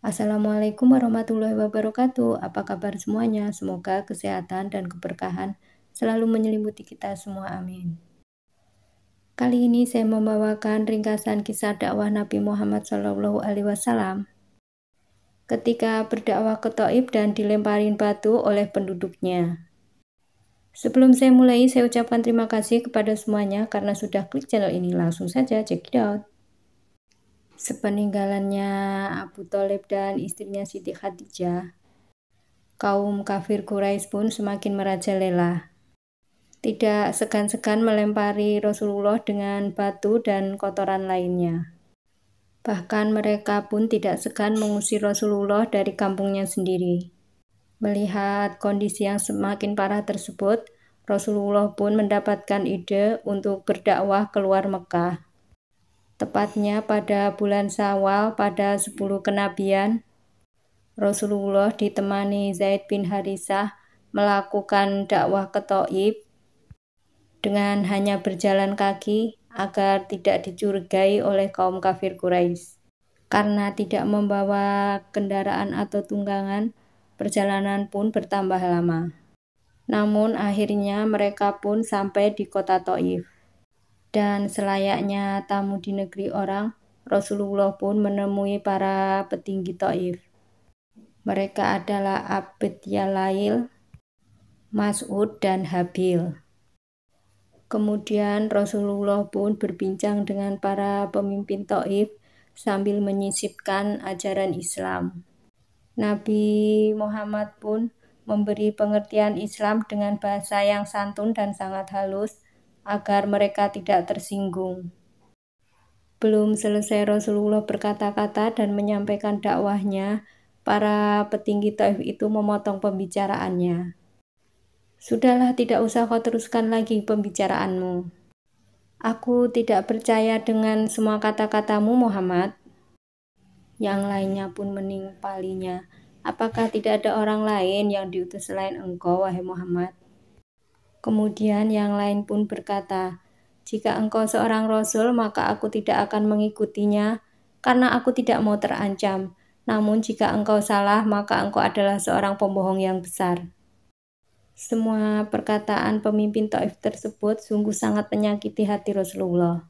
Assalamualaikum warahmatullahi wabarakatuh. Apa kabar semuanya? Semoga kesehatan dan keberkahan selalu menyelimuti kita semua. Amin. Kali ini saya membawakan ringkasan kisah dakwah Nabi Muhammad SAW ketika berdakwah ke Thaif dan dilemparin batu oleh penduduknya. Sebelum saya mulai, saya ucapkan terima kasih kepada semuanya karena sudah klik channel ini. Langsung saja check it out. Sepeninggalannya Abu Thalib dan istrinya Siti Khadijah, kaum kafir Quraisy pun semakin merajalela. Tidak segan-segan melempari Rasulullah dengan batu dan kotoran lainnya. Bahkan mereka pun tidak segan mengusir Rasulullah dari kampungnya sendiri. Melihat kondisi yang semakin parah tersebut, Rasulullah pun mendapatkan ide untuk berdakwah keluar Mekah. Tepatnya pada bulan Syawal pada 10 kenabian, Rasulullah ditemani Zaid bin Harithah melakukan dakwah ke Thaif dengan hanya berjalan kaki agar tidak dicurigai oleh kaum kafir Quraisy. Karena tidak membawa kendaraan atau tunggangan, perjalanan pun bertambah lama. Namun akhirnya mereka pun sampai di kota Thaif. Dan selayaknya tamu di negeri orang, Rasulullah pun menemui para petinggi Thaif. Mereka adalah Abd Yalail, Mas'ud, dan Habil. Kemudian Rasulullah pun berbincang dengan para pemimpin Thaif sambil menyisipkan ajaran Islam. Nabi Muhammad pun memberi pengertian Islam dengan bahasa yang santun dan sangat halus agar mereka tidak tersinggung. Belum selesai Rasulullah berkata-kata dan menyampaikan dakwahnya, para petinggi Thaif itu memotong pembicaraannya. Sudahlah, tidak usah kau teruskan lagi pembicaraanmu. Aku tidak percaya dengan semua kata-katamu, Muhammad. Yang lainnya pun menimpalinya. Apakah tidak ada orang lain yang diutus selain engkau, wahai Muhammad? Kemudian yang lain pun berkata, jika engkau seorang rasul, maka aku tidak akan mengikutinya, karena aku tidak mau terancam. Namun jika engkau salah, maka engkau adalah seorang pembohong yang besar. Semua perkataan pemimpin Thaif tersebut sungguh sangat menyakiti hati Rasulullah.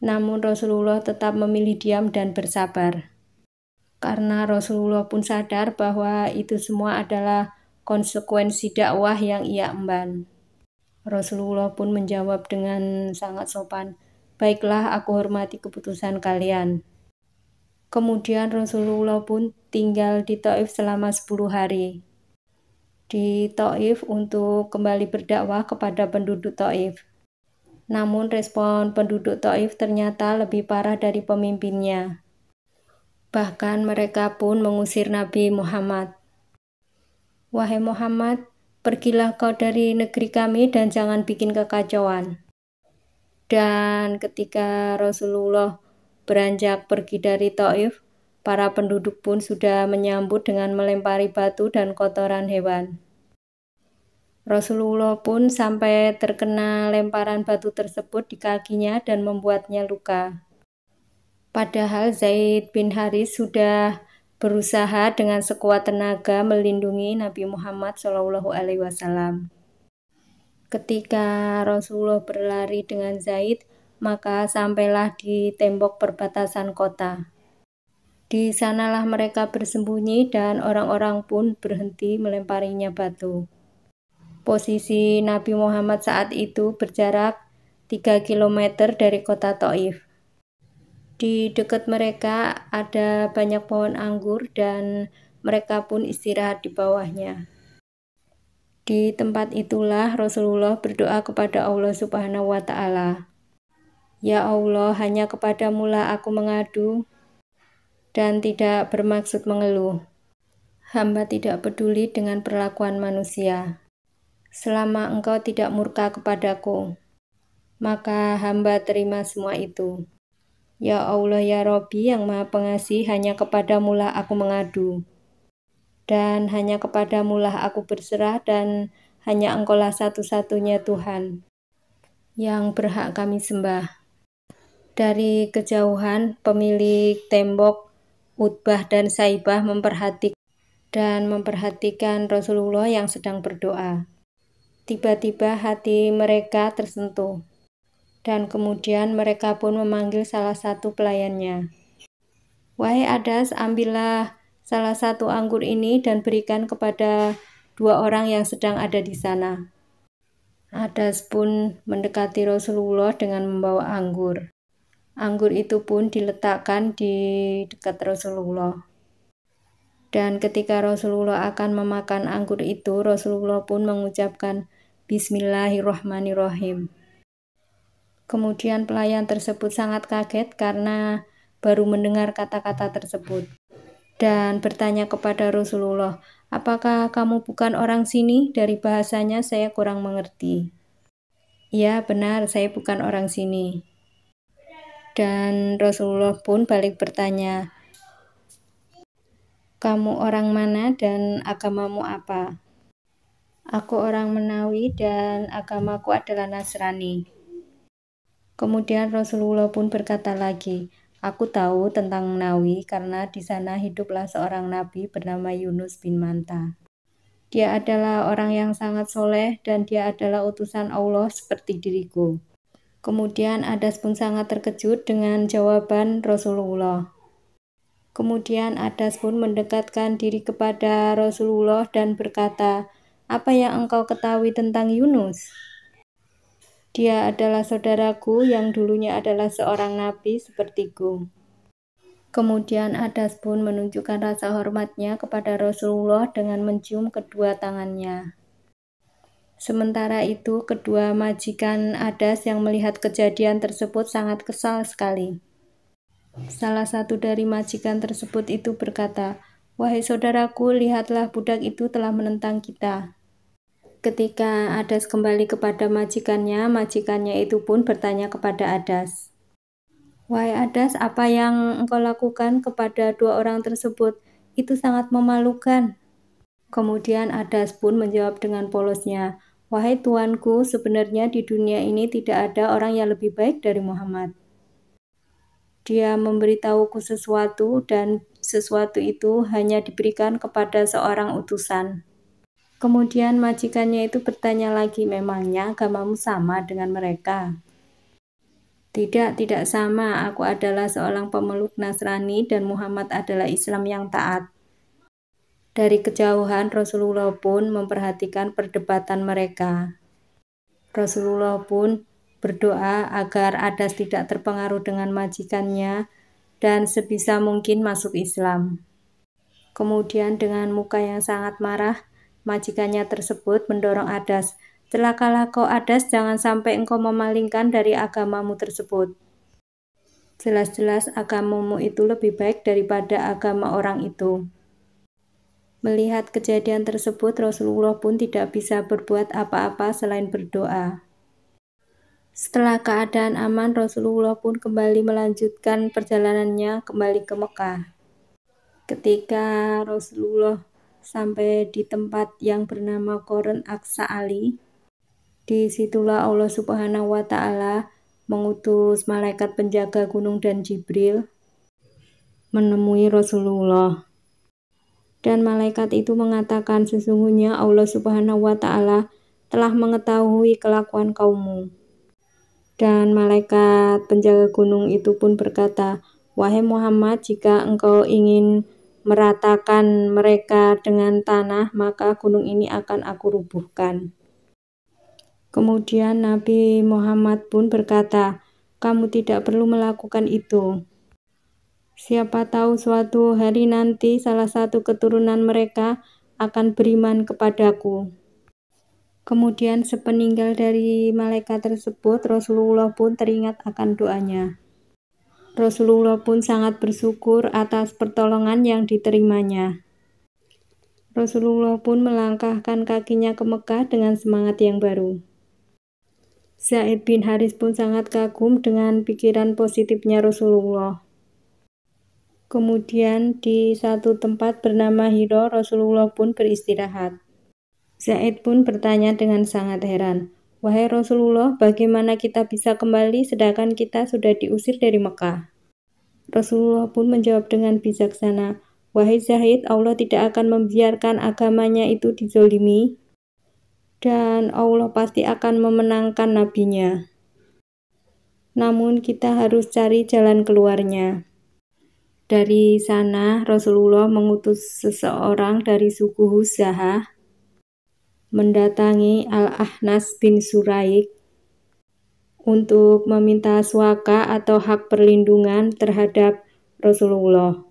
Namun Rasulullah tetap memilih diam dan bersabar. Karena Rasulullah pun sadar bahwa itu semua adalah konsekuensi dakwah yang ia emban. Rasulullah pun menjawab dengan sangat sopan, baiklah, aku hormati keputusan kalian. Kemudian Rasulullah pun tinggal di Thaif selama 10 hari. Di Thaif untuk kembali berdakwah kepada penduduk Thaif. Namun respon penduduk Thaif ternyata lebih parah dari pemimpinnya. Bahkan mereka pun mengusir Nabi Muhammad. Wahai Muhammad, pergilah kau dari negeri kami dan jangan bikin kekacauan. Dan ketika Rasulullah beranjak pergi dari Thaif, para penduduk pun sudah menyambut dengan melempari batu dan kotoran hewan. Rasulullah pun sampai terkena lemparan batu tersebut di kakinya dan membuatnya luka. Padahal Zaid bin Harith sudah berusaha dengan sekuat tenaga melindungi Nabi Muhammad SAW. Ketika Rasulullah berlari dengan Zaid, maka sampailah di tembok perbatasan kota. Di sanalah mereka bersembunyi dan orang-orang pun berhenti melemparinya batu. Posisi Nabi Muhammad saat itu berjarak 3 km dari kota Thaif. Di dekat mereka ada banyak pohon anggur dan mereka pun istirahat di bawahnya. Di tempat itulah Rasulullah berdoa kepada Allah Subhanahu wa Ta'ala. Ya Allah, hanya kepadamu lah aku mengadu dan tidak bermaksud mengeluh. Hamba tidak peduli dengan perlakuan manusia. Selama engkau tidak murka kepadaku, maka hamba terima semua itu. Ya Allah, ya Robbi yang Maha Pengasih, hanya kepadamu lah aku mengadu. Dan hanya kepadamu lah aku berserah dan hanya engkaulah satu-satunya Tuhan yang berhak kami sembah. Dari kejauhan, pemilik tembok Utbah dan Saibah memperhatikan Rasulullah yang sedang berdoa. Tiba-tiba hati mereka tersentuh, dan kemudian mereka pun memanggil salah satu pelayannya. Wahai Adas, ambillah salah satu anggur ini dan berikan kepada 2 orang yang sedang ada di sana. Adas pun mendekati Rasulullah dengan membawa anggur. Anggur itu pun diletakkan di dekat Rasulullah. Dan ketika Rasulullah akan memakan anggur itu, Rasulullah pun mengucapkan Bismillahirrahmanirrahim. Kemudian pelayan tersebut sangat kaget karena baru mendengar kata-kata tersebut dan bertanya kepada Rasulullah, apakah kamu bukan orang sini? Dari bahasanya saya kurang mengerti. Ya benar, saya bukan orang sini. Dan Rasulullah pun balik bertanya, kamu orang mana dan agamamu apa? Aku orang Menawi dan agamaku adalah Nasrani. Kemudian Rasulullah pun berkata lagi, aku tahu tentang Menawi karena di sana hiduplah seorang nabi bernama Yunus bin Matta. Dia adalah orang yang sangat soleh dan dia adalah utusan Allah seperti diriku. Kemudian Adas pun sangat terkejut dengan jawaban Rasulullah. Kemudian Adas pun mendekatkan diri kepada Rasulullah dan berkata, apa yang engkau ketahui tentang Yunus? Dia adalah saudaraku yang dulunya adalah seorang nabi sepertiku. Kemudian Adas pun menunjukkan rasa hormatnya kepada Rasulullah dengan mencium kedua tangannya. Sementara itu, kedua majikan Adas yang melihat kejadian tersebut sangat kesal sekali. Salah satu dari majikan tersebut itu berkata, wahai saudaraku, lihatlah budak itu telah menentang kita. Ketika Adas kembali kepada majikannya itu pun bertanya kepada Adas, wahai Adas, apa yang engkau lakukan kepada 2 orang tersebut? Itu sangat memalukan. Kemudian Adas pun menjawab dengan polosnya, wahai tuanku, sebenarnya di dunia ini tidak ada orang yang lebih baik dari Muhammad. Dia memberitahuku sesuatu dan sesuatu itu hanya diberikan kepada seorang utusan. Kemudian majikannya itu bertanya lagi, memangnya agamamu sama dengan mereka? Tidak sama, aku adalah seorang pemeluk Nasrani dan Muhammad adalah Islam yang taat. Dari kejauhan Rasulullah pun memperhatikan perdebatan mereka. Rasulullah pun berdoa agar Adas tidak terpengaruh dengan majikannya dan sebisa mungkin masuk Islam. Kemudian dengan muka yang sangat marah, majikannya tersebut mendorong Adas, celakalah kau Adas, jangan sampai engkau memalingkan dari agamamu tersebut. Jelas-jelas agamamu itu lebih baik daripada agama orang itu. Melihat kejadian tersebut, Rasulullah pun tidak bisa berbuat apa-apa selain berdoa. Setelah keadaan aman, Rasulullah pun kembali melanjutkan perjalanannya kembali ke Mekah. Ketika Rasulullah sampai di tempat yang bernama Qorn Aqsa-Ali, disitulah Allah Subhanahu wa Ta'ala mengutus malaikat penjaga gunung dan Jibril menemui Rasulullah. Dan malaikat itu mengatakan, sesungguhnya Allah Subhanahu wa Ta'ala telah mengetahui kelakuan kaummu. Dan malaikat penjaga gunung itu pun berkata, wahai Muhammad, jika engkau ingin meratakan mereka dengan tanah, maka gunung ini akan aku rubuhkan. Kemudian Nabi Muhammad pun berkata, kamu tidak perlu melakukan itu. Siapa tahu suatu hari nanti salah satu keturunan mereka akan beriman kepadaku. Kemudian sepeninggal dari malaikat tersebut, Rasulullah pun teringat akan doanya. Rasulullah pun sangat bersyukur atas pertolongan yang diterimanya. Rasulullah pun melangkahkan kakinya ke Mekah dengan semangat yang baru. Zaid bin Haris pun sangat kagum dengan pikiran positifnya Rasulullah. Kemudian di satu tempat bernama Hiro, Rasulullah pun beristirahat. Zaid pun bertanya dengan sangat heran, wahai Rasulullah, bagaimana kita bisa kembali sedangkan kita sudah diusir dari Mekah? Rasulullah pun menjawab dengan bijaksana, "Wahai Zaid, Allah tidak akan membiarkan agamanya itu dizolimi, dan Allah pasti akan memenangkan nabinya. Namun kita harus cari jalan keluarnya." Dari sana Rasulullah mengutus seseorang dari suku Huzahah mendatangi Al-Ahnas bin Suraik untuk meminta suaka atau hak perlindungan terhadap Rasulullah.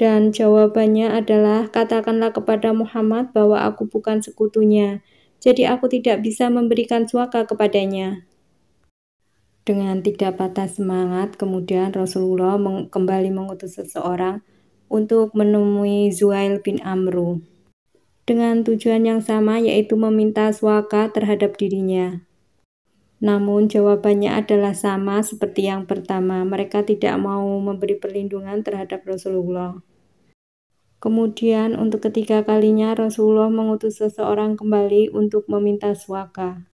Dan jawabannya adalah, "Katakanlah kepada Muhammad bahwa aku bukan sekutunya, jadi aku tidak bisa memberikan suaka kepadanya." Dengan tidak patah semangat, kemudian Rasulullah kembali mengutus seseorang untuk menemui Zuhail bin Amru dengan tujuan yang sama, yaitu meminta suaka terhadap dirinya. Namun jawabannya adalah sama seperti yang pertama, mereka tidak mau memberi perlindungan terhadap Rasulullah. Kemudian untuk ketiga kalinya Rasulullah mengutus seseorang kembali untuk meminta suaka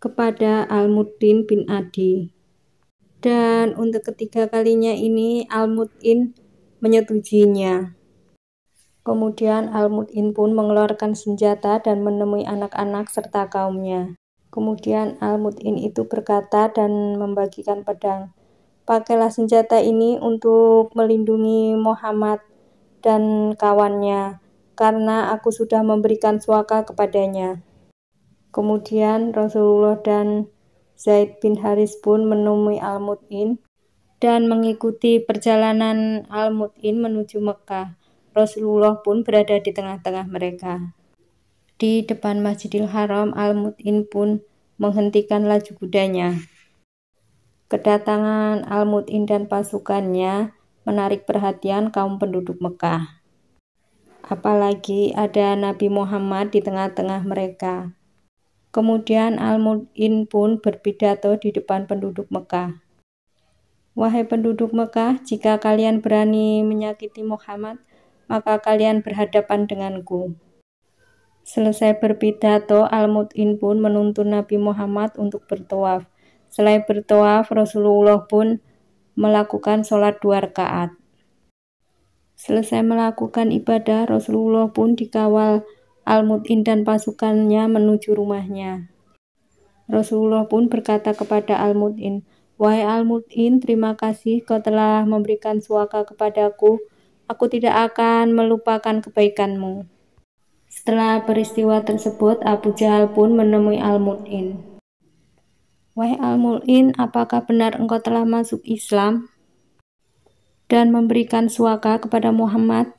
kepada Al-Mut'in bin Adi. Dan untuk ketiga kalinya ini Al-Mut'in menyetujuinya. Kemudian Al-Mut'in pun mengeluarkan senjata dan menemui anak-anak serta kaumnya. Kemudian Al-Mut'in itu berkata dan membagikan pedang, "Pakailah senjata ini untuk melindungi Muhammad dan kawannya, karena aku sudah memberikan suaka kepadanya." Kemudian Rasulullah dan Zaid bin Haris pun menemui Al-Mut'in dan mengikuti perjalanan Al-Mut'in menuju Mekah. Rasulullah pun berada di tengah-tengah mereka. Di depan Masjidil Haram, Al-Mut'in pun menghentikan laju kudanya. Kedatangan Al-Mut'in dan pasukannya menarik perhatian kaum penduduk Mekah. Apalagi ada Nabi Muhammad di tengah-tengah mereka. Kemudian Al-Mut'in pun berpidato di depan penduduk Mekah. "Wahai penduduk Mekah, jika kalian berani menyakiti Muhammad, maka kalian berhadapan denganku." Selesai berpidato, Al-Mut'in pun menuntun Nabi Muhammad untuk bertawaf. Setelah bertawaf, Rasulullah pun melakukan sholat 2 rakaat. Selesai melakukan ibadah, Rasulullah pun dikawal Al-Mut'in dan pasukannya menuju rumahnya. Rasulullah pun berkata kepada Al-Mut'in, "Wahai Al-Mut'in, terima kasih kau telah memberikan suaka kepadaku. Aku tidak akan melupakan kebaikanmu." Setelah peristiwa tersebut, Abu Jahal pun menemui Al-Mut'in. "Wahai Al-Mut'in, apakah benar engkau telah masuk Islam dan memberikan suaka kepada Muhammad?"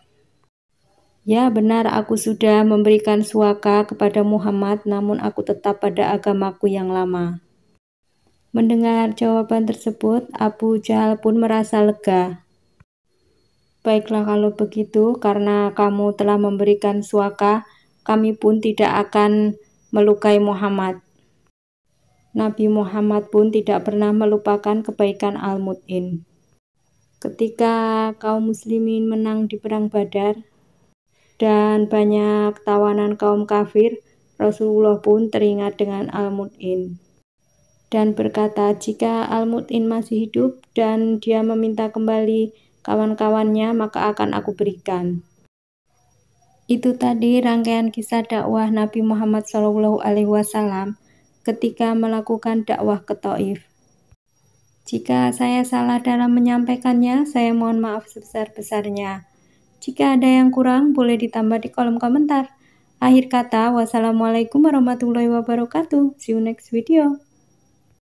"Ya, benar, aku sudah memberikan suaka kepada Muhammad, namun aku tetap pada agamaku yang lama." Mendengar jawaban tersebut, Abu Jahal pun merasa lega. "Baiklah kalau begitu, karena kamu telah memberikan suaka, kami pun tidak akan melukai Muhammad." Nabi Muhammad pun tidak pernah melupakan kebaikan Al-Mut'in. Ketika kaum muslimin menang di perang Badar dan banyak tawanan kaum kafir, Rasulullah pun teringat dengan Al-Mut'in dan berkata, "Jika Al-Mut'in masih hidup dan dia meminta kembali kawan-kawannya, maka akan aku berikan." Itu tadi rangkaian kisah dakwah Nabi Muhammad SAW ketika melakukan dakwah ke Thaif. Jika saya salah dalam menyampaikannya, saya mohon maaf sebesar-besarnya. Jika ada yang kurang, boleh ditambah di kolom komentar. Akhir kata, wassalamualaikum warahmatullahi wabarakatuh. See you next video.